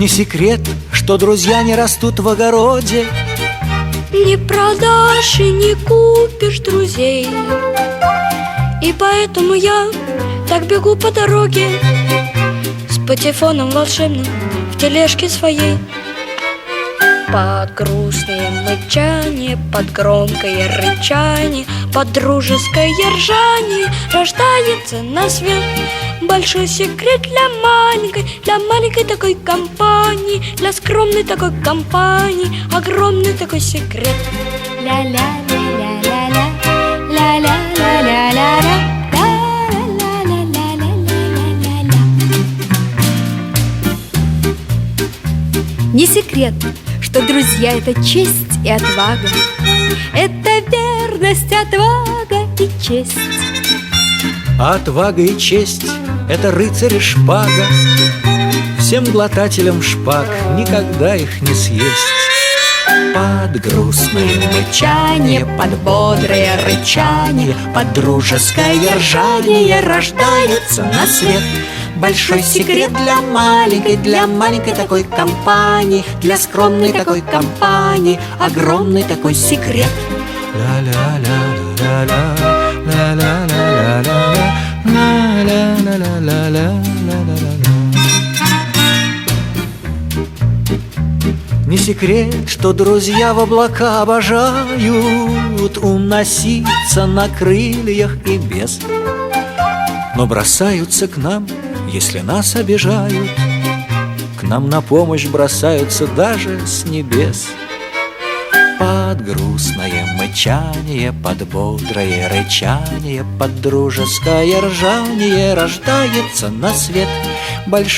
Не секрет, что друзья не растут в огороде. Не продашь и не купишь друзей. И поэтому я так бегу по дороге с патефоном волшебным в тележке своей. Под грустное мычание, под громкое рычание, под дружеское ржание рождается на свет большой секрет для маленькой такой компании, для скромной такой компании, огромный такой секрет. Ля-ля-ля-ля-ля-ля, ля-ля-ля-ля-ля-ля. Не секрет, что друзья — это честь и отвага, это верность, отвага и честь. А отвага и честь — это рыцарь и шпага. Всем глотателям шпаг никогда их не съесть. Под грустное мычание, под бодрое рычание, под дружеское ржание рождается на свет большой секрет для маленькой такой компании, для скромной такой компании, огромный такой секрет. Не секрет, что друзья в облака обожают уноситься на крыльях и без, но бросаются к нам, если нас обижают. К нам на помощь бросаются даже с небес. Под грустное мычание, под бодрое рычание, под дружеское ржание рождается на свет большой